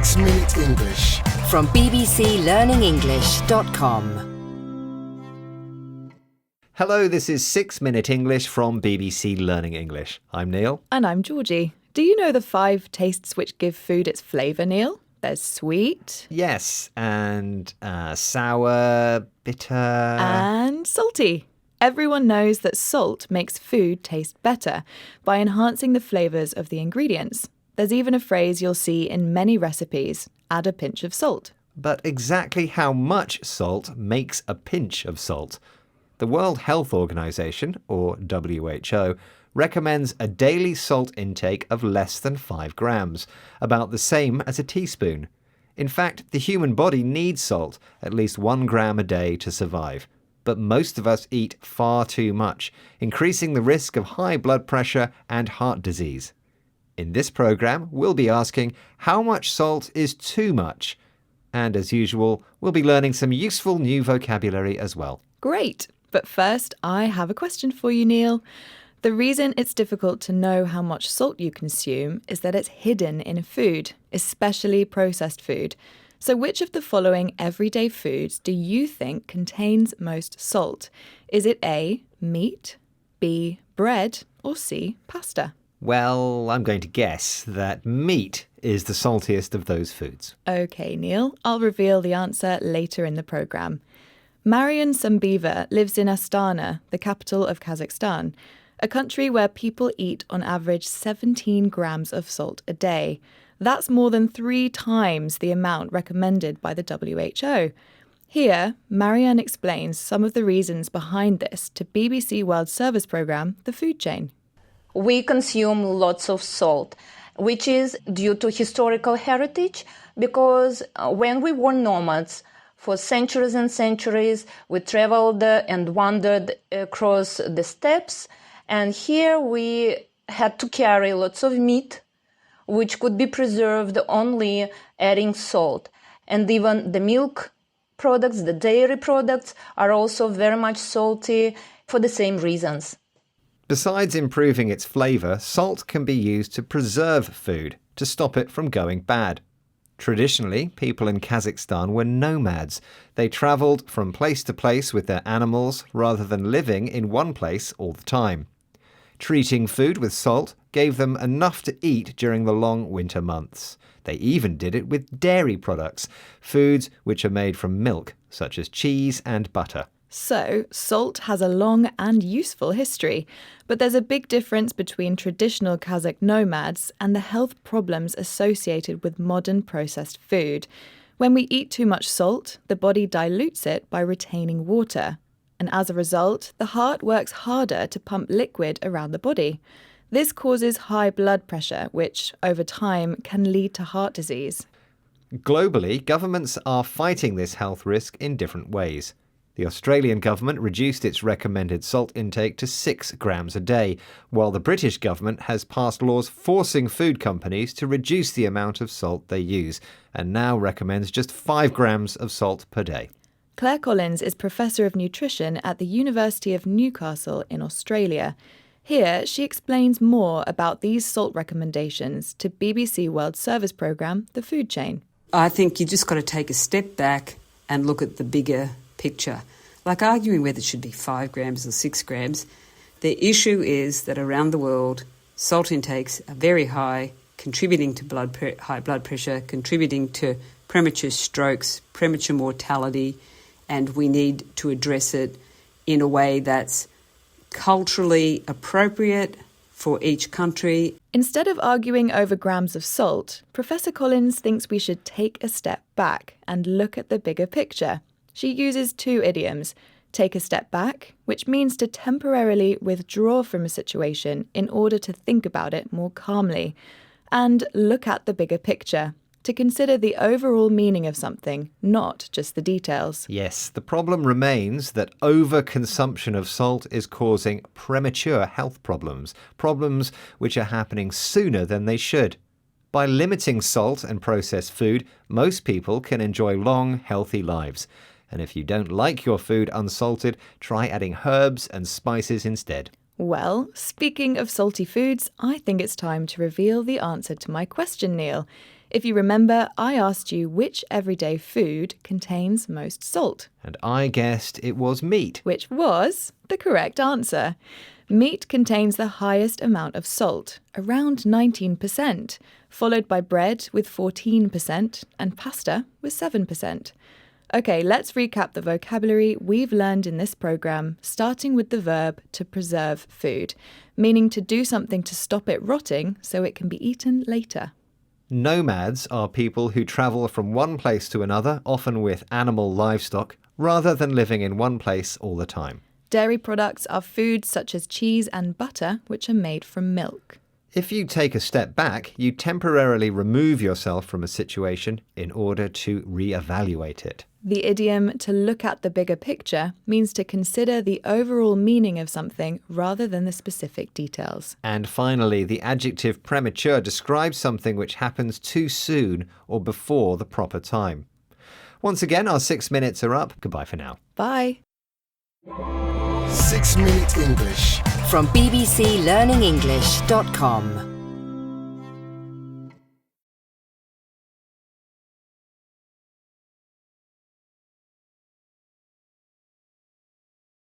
6 Minute English from bbclearningenglish.com. Hello, this is 6 Minute English from BBC Learning English. I'm Neil. And I'm Georgie. Do you know the 5 tastes which give food its flavour, Neil? There's sweet. Yes, and sour, bitter... And salty. Everyone knows that salt makes food taste better by enhancing the flavours of the ingredients. There's even a phrase you'll see in many recipes, add a pinch of salt. But exactly how much salt makes a pinch of salt? The World Health Organization, or WHO, recommends a daily salt intake of less than 5 grams, about the same as a teaspoon. In fact, the human body needs salt, at least 1 gram a day, to survive. But most of us eat far too much, increasing the risk of high blood pressure and heart disease. In this programme, we'll be asking how much salt is too much. And as usual, we'll be learning some useful new vocabulary as well. Great! But first, I have a question for you, Neil. The reason it's difficult to know how much salt you consume is that it's hidden in food, especially processed food. So which of the following everyday foods do you think contains most salt? Is it A, meat, B, bread, or C, pasta? Well, I'm going to guess that meat is the saltiest of those foods. OK, Neil, I'll reveal the answer later in the programme. Marian Sambiva lives in Astana, the capital of Kazakhstan, a country where people eat on average 17 grams of salt a day. That's more than 3 times the amount recommended by the WHO. Here, Marian explains some of the reasons behind this to BBC World Service programme, The Food Chain. We consume lots of salt, which is due to historical heritage, because when we were nomads, for centuries and centuries, we traveled and wandered across the steppes, and here we had to carry lots of meat, which could be preserved only adding salt. And even the milk products, the dairy products, are also very much salty for the same reasons. Besides improving its flavour, salt can be used to preserve food, to stop it from going bad. Traditionally, people in Kazakhstan were nomads. They travelled from place to place with their animals rather than living in one place all the time. Treating food with salt gave them enough to eat during the long winter months. They even did it with dairy products, foods which are made from milk, such as cheese and butter. So, salt has a long and useful history, but there's a big difference between traditional Kazakh nomads and the health problems associated with modern processed food. When we eat too much salt, the body dilutes it by retaining water. And as a result, the heart works harder to pump liquid around the body. This causes high blood pressure, which, over time, can lead to heart disease. Globally, governments are fighting this health risk in different ways. The Australian government reduced its recommended salt intake to 6 grams a day, while the British government has passed laws forcing food companies to reduce the amount of salt they use, and now recommends just 5 grams of salt per day. Claire Collins is Professor of Nutrition at the University of Newcastle in Australia. Here, she explains more about these salt recommendations to BBC World Service programme, The Food Chain. I think you just got to take a step back and look at the bigger picture. Like arguing whether it should be 5 grams or 6 grams, the issue is that around the world, salt intakes are very high, contributing to high blood pressure, contributing to premature strokes, premature mortality, and we need to address it in a way that's culturally appropriate for each country. Instead of arguing over grams of salt, Professor Collins thinks we should take a step back and look at the bigger picture. She uses 2 idioms: take a step back, which means to temporarily withdraw from a situation in order to think about it more calmly, and look at the bigger picture, to consider the overall meaning of something, not just the details. Yes, the problem remains that overconsumption of salt is causing premature health problems which are happening sooner than they should. By limiting salt and processed food, most people can enjoy long, healthy lives. And if you don't like your food unsalted, try adding herbs and spices instead. Well, speaking of salty foods, I think it's time to reveal the answer to my question, Neil. If you remember, I asked you which everyday food contains most salt, And I guessed it was meat. which was the correct answer. Meat contains the highest amount of salt, around 19%, followed by bread with 14% and pasta with 7%. Okay, let's recap the vocabulary we've learned in this program, starting with the verb to preserve food, meaning to do something to stop it rotting so it can be eaten later. Nomads are people who travel from one place to another, often with animal livestock, rather than living in one place all the time. Dairy products are foods such as cheese and butter, which are made from milk. If you take a step back, you temporarily remove yourself from a situation in order to re-evaluate it. The idiom to look at the bigger picture means to consider the overall meaning of something rather than the specific details. And finally, the adjective premature describes something which happens too soon or before the proper time. Once again, our 6 minutes are up. Goodbye for now. Bye. 6 Minute English. From bbclearningenglish.com.